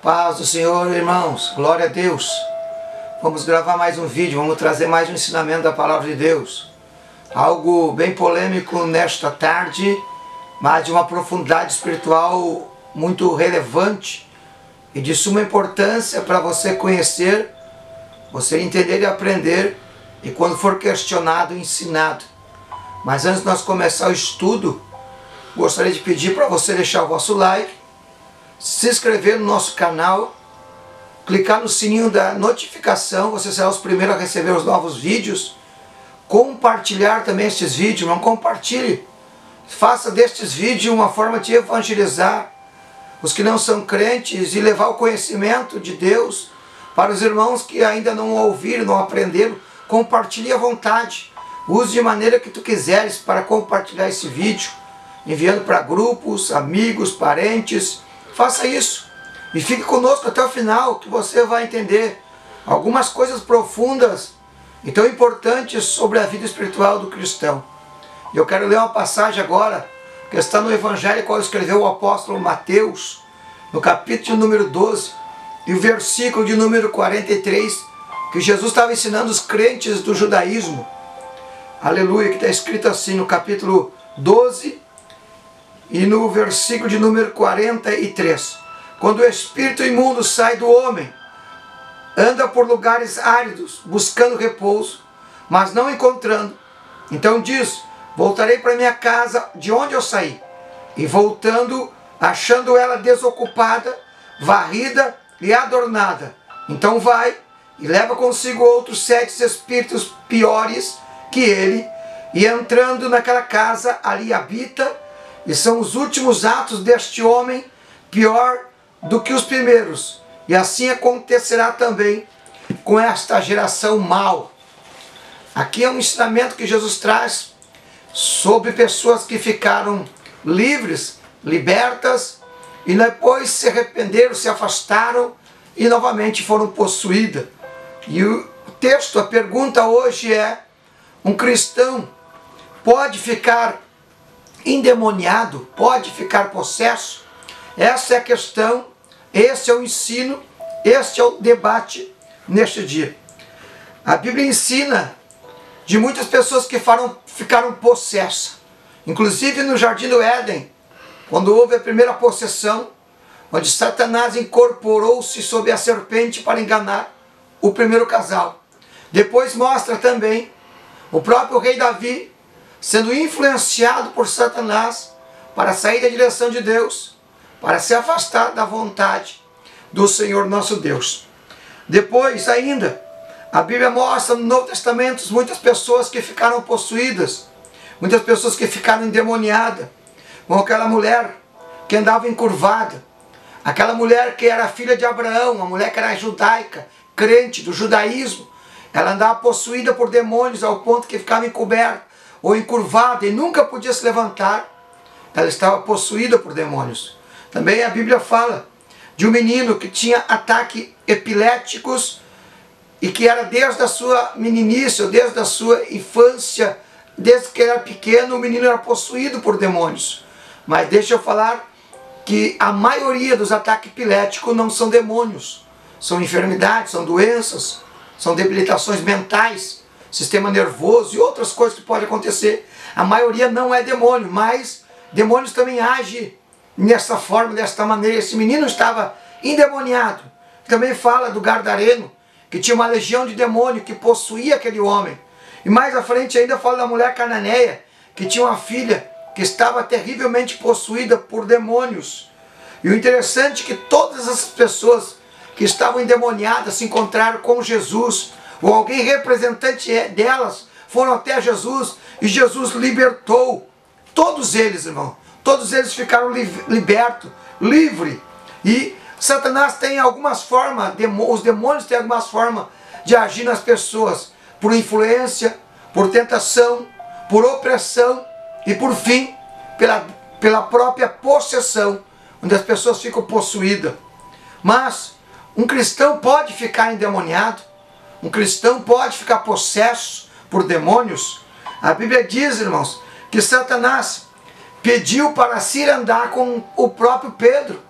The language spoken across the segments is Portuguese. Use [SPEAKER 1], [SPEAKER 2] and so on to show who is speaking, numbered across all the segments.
[SPEAKER 1] Paz do Senhor, irmãos, glória a Deus. Vamos gravar mais um vídeo, vamos trazer mais um ensinamento da Palavra de Deus. Algo bem polêmico nesta tarde, mas de uma profundidade espiritual muito relevante e de suma importância para você conhecer, você entender e aprender, e quando for questionado, ensinado. Mas antes de nós começar o estudo, gostaria de pedir para você deixar o vosso like, se inscrever no nosso canal, clicar no sininho da notificação, você será os primeiros a receber os novos vídeos, compartilhar também estes vídeos, não compartilhe, faça destes vídeos uma forma de evangelizar os que não são crentes e levar o conhecimento de Deus para os irmãos que ainda não ouviram, não aprenderam. Compartilhe à vontade, use de maneira que tu quiseres para compartilhar esse vídeo, enviando para grupos, amigos, parentes. Faça isso e fique conosco até o final, que você vai entender algumas coisas profundas e tão importantes sobre a vida espiritual do cristão. E eu quero ler uma passagem agora, que está no Evangelho qual escreveu o apóstolo Mateus, no capítulo número 12, e o versículo de número 43, que Jesus estava ensinando os crentes do judaísmo. Aleluia, que está escrito assim no capítulo 12, e no versículo de número 43. Quando o espírito imundo sai do homem, anda por lugares áridos, buscando repouso, mas não encontrando. Então diz: voltarei para minha casa de onde eu saí. E voltando, achando ela desocupada, varrida e adornada. Então vai e leva consigo outros 7 espíritos piores que ele, e entrando naquela casa, ali habita. E são os últimos atos deste homem pior do que os primeiros. E assim acontecerá também com esta geração mal. Aqui é um ensinamento que Jesus traz sobre pessoas que ficaram livres, libertas, e depois se arrependeram, se afastaram e novamente foram possuídas. E o texto, a pergunta hoje é: um cristão pode ficar endemoniado, pode ficar possesso? Essa é a questão, esse é o ensino, este é o debate neste dia. A Bíblia ensina de muitas pessoas que ficaram possessas, inclusive no Jardim do Éden, quando houve a primeira possessão, onde Satanás incorporou-se sob a serpente para enganar o primeiro casal. Depois mostra também o próprio rei Davi sendo influenciado por Satanás para sair da direção de Deus, para se afastar da vontade do Senhor nosso Deus. Depois ainda, a Bíblia mostra no Novo Testamento muitas pessoas que ficaram possuídas, muitas pessoas que ficaram endemoniadas, como aquela mulher que andava encurvada, aquela mulher que era filha de Abraão, uma mulher que era judaica, crente do judaísmo. Ela andava possuída por demônios ao ponto que ficava encoberta ou encurvada e nunca podia se levantar. Ela estava possuída por demônios. Também a Bíblia fala de um menino que tinha ataques epiléticos e que era desde a sua meninice, ou desde a sua infância, desde que era pequeno, o menino era possuído por demônios. Mas deixa eu falar que a maioria dos ataques epiléticos não são demônios, são enfermidades, são doenças, são debilitações mentais, sistema nervoso e outras coisas que podem acontecer. A maioria não é demônio, mas demônios também agem nessa forma, desta maneira. Esse menino estava endemoniado. Também fala do Gadareno, que tinha uma legião de demônio que possuía aquele homem. E mais à frente ainda fala da mulher cananeia, que tinha uma filha que estava terrivelmente possuída por demônios. E o interessante é que todas essas pessoas que estavam endemoniadas se encontraram com Jesus, ou alguém representante delas, foram até Jesus, e Jesus libertou todos eles, irmão. Todos eles ficaram libertos, livres. E Satanás tem algumas formas, os demônios têm algumas formas de agir nas pessoas, por influência, por tentação, por opressão e por fim, pela própria possessão, onde as pessoas ficam possuídas. Mas um cristão pode ficar endemoniado? Um cristão pode ficar possesso por demônios? A Bíblia diz, irmãos, que Satanás pediu para se ir andar com o próprio Pedro.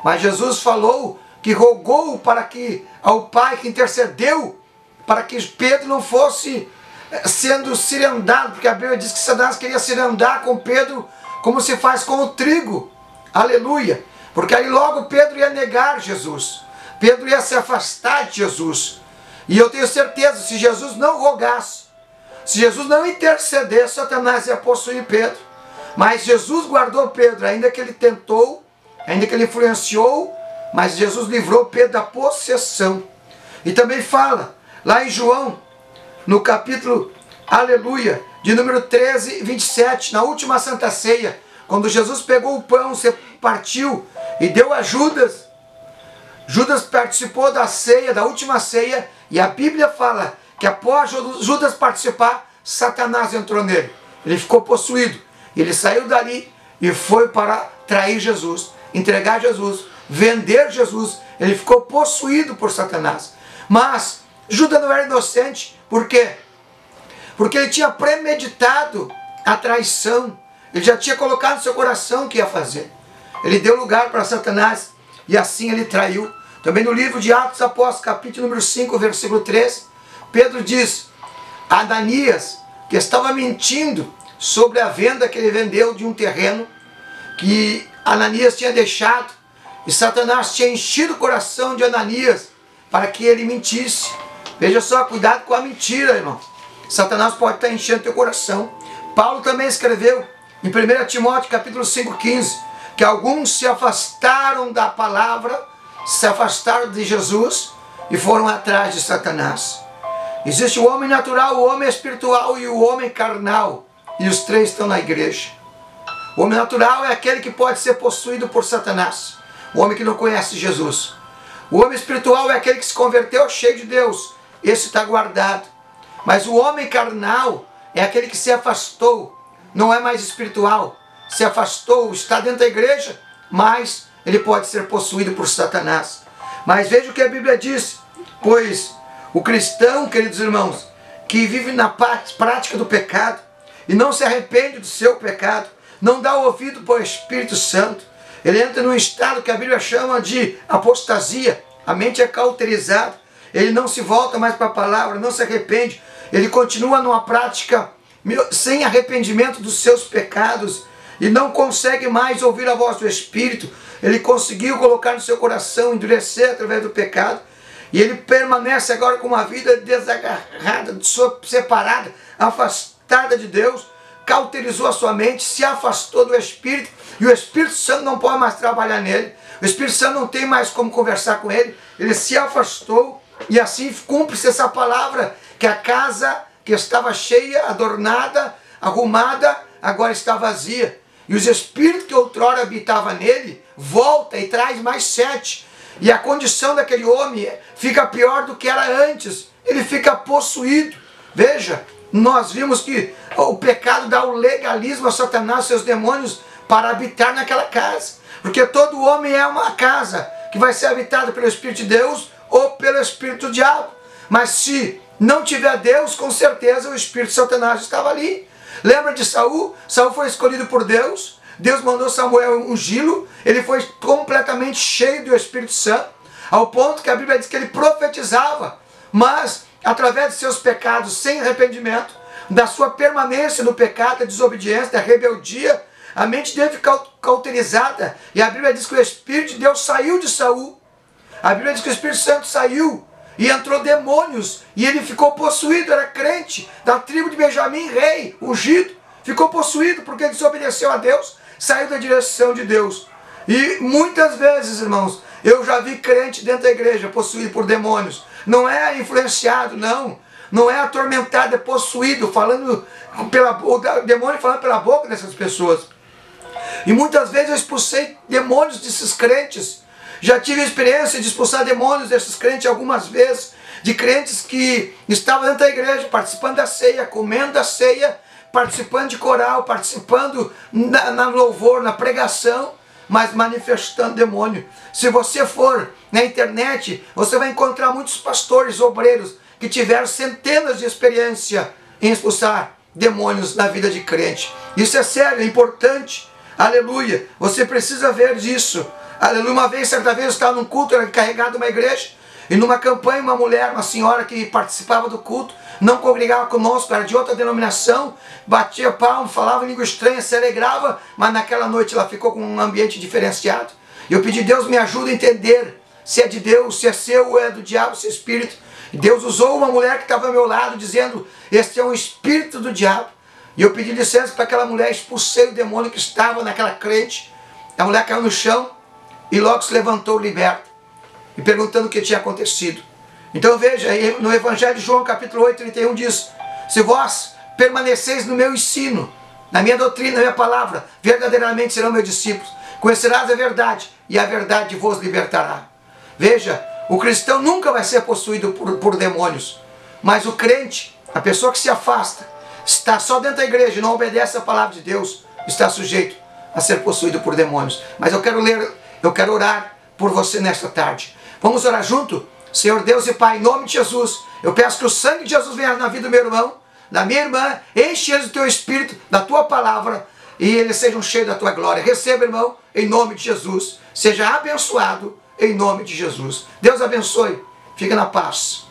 [SPEAKER 1] Mas Jesus falou que rogou para que ao Pai, que intercedeu, para que Pedro não fosse sendo cirandado, porque a Bíblia diz que Satanás queria cirandar com Pedro como se faz com o trigo. Aleluia! Porque aí logo Pedro ia negar Jesus. Pedro ia se afastar de Jesus. E eu tenho certeza, se Jesus não rogasse, se Jesus não intercedesse, Satanás ia possuir Pedro. Mas Jesus guardou Pedro, ainda que ele tentou, ainda que ele influenciou, mas Jesus livrou Pedro da possessão. E também fala, lá em João, no capítulo, aleluia, de número 13, 27, na última Santa Ceia, quando Jesus pegou o pão, se partiu e deu a Judas. Judas participou da ceia, da última ceia, e a Bíblia fala que após Judas participar, Satanás entrou nele. Ele ficou possuído. Ele saiu dali e foi para trair Jesus, entregar Jesus, vender Jesus. Ele ficou possuído por Satanás. Mas Judas não era inocente. Por quê? Porque ele tinha premeditado a traição. Ele já tinha colocado no seu coração o que ia fazer. Ele deu lugar para Satanás e assim ele traiu. Também no livro de Atos Apóstolos, capítulo número 5, versículo 3, Pedro diz: Ananias, que estava mentindo sobre a venda que ele vendeu de um terreno que Ananias tinha deixado, e Satanás tinha enchido o coração de Ananias para que ele mentisse. Veja só, cuidado com a mentira, irmão. Satanás pode estar enchendo teu coração. Paulo também escreveu em 1 Timóteo capítulo 5,15 que alguns se afastaram da palavra, se afastaram de Jesus e foram atrás de Satanás. Existe o homem natural, o homem espiritual e o homem carnal, e os três estão na igreja. O homem natural é aquele que pode ser possuído por Satanás, o homem que não conhece Jesus. O homem espiritual é aquele que se converteu cheio de Deus, esse está guardado. Mas o homem carnal é aquele que se afastou, não é mais espiritual, se afastou, está dentro da igreja, mas ele pode ser possuído por Satanás. Mas veja o que a Bíblia diz, pois o cristão, queridos irmãos, que vive na prática do pecado e não se arrepende do seu pecado, não dá ouvido para o Espírito Santo, ele entra num estado que a Bíblia chama de apostasia, a mente é cauterizada, ele não se volta mais para a palavra, não se arrepende, ele continua numa prática sem arrependimento dos seus pecados e não consegue mais ouvir a voz do Espírito. Ele conseguiu colocar no seu coração, endurecer através do pecado, e ele permanece agora com uma vida desagarrada, separada, afastada de Deus, cauterizou a sua mente, se afastou do Espírito, e o Espírito Santo não pode mais trabalhar nele, o Espírito Santo não tem mais como conversar com ele, ele se afastou, e assim cumpre-se essa palavra, que a casa que estava cheia, adornada, arrumada, agora está vazia. E os espíritos que outrora habitavam nele, volta e traz mais 7. E a condição daquele homem fica pior do que era antes. Ele fica possuído. Veja, nós vimos que o pecado dá o legalismo a Satanás e seus demônios para habitar naquela casa. Porque todo homem é uma casa que vai ser habitada pelo Espírito de Deus ou pelo Espírito do diabo. Mas se não tiver Deus, com certeza o Espírito de Satanás estava ali. Lembra de Saul? Saul foi escolhido por Deus. Deus mandou Samuel ungí-lo. Ele foi completamente cheio do Espírito Santo, ao ponto que a Bíblia diz que ele profetizava. Mas, através de seus pecados sem arrependimento, da sua permanência no pecado, da desobediência, da rebeldia, a mente dele ficou cauterizada. E a Bíblia diz que o Espírito de Deus saiu de Saul. A Bíblia diz que o Espírito Santo saiu e entrou demônios, e ele ficou possuído, era crente, da tribo de Benjamim, rei, ungido, ficou possuído porque desobedeceu a Deus, saiu da direção de Deus. E muitas vezes, irmãos, eu já vi crente dentro da igreja possuído por demônios, não é influenciado, não é atormentado, é possuído, falando o demônio falando pela boca dessas pessoas. E muitas vezes eu expulsei demônios desses crentes. Já tive a experiência de expulsar demônios desses crentes algumas vezes, de crentes que estavam dentro da igreja, participando da ceia, comendo da ceia, participando de coral, participando na louvor, na pregação, mas manifestando demônio. Se você for na internet, você vai encontrar muitos pastores, obreiros, que tiveram centenas de experiência em expulsar demônios na vida de crente. Isso é sério, é importante. Aleluia. Você precisa ver disso. Aleluia. Uma vez, certa vez, eu estava num culto, era encarregado de uma igreja, e numa campanha, uma mulher, uma senhora que participava do culto, não congregava conosco, era de outra denominação, batia palmo, falava em língua estranha, se alegrava, mas naquela noite ela ficou com um ambiente diferenciado. E eu pedi, Deus me ajuda a entender se é de Deus, se é seu ou é do diabo, se é espírito. E Deus usou uma mulher que estava ao meu lado, dizendo, este é um espírito do diabo. E eu pedi licença para aquela mulher, expulsei o demônio que estava naquela crente. A mulher caiu no chão e logo se levantou liberta, e perguntando o que tinha acontecido. Então veja, no Evangelho de João capítulo 8, 31 diz, se vós permaneceis no meu ensino, na minha doutrina, na minha palavra, verdadeiramente serão meus discípulos. Conhecerás a verdade, e a verdade vos libertará. Veja, o cristão nunca vai ser possuído por demônios, mas o crente, a pessoa que se afasta, está só dentro da igreja e não obedece a palavra de Deus, está sujeito a ser possuído por demônios. Mas eu quero orar por você nesta tarde. Vamos orar junto? Senhor Deus e Pai, em nome de Jesus, eu peço que o sangue de Jesus venha na vida do meu irmão, da minha irmã, enche eles do teu Espírito, da tua palavra, e eles sejam cheios da tua glória. Receba, irmão, em nome de Jesus. Seja abençoado em nome de Jesus. Deus abençoe. Fica na paz.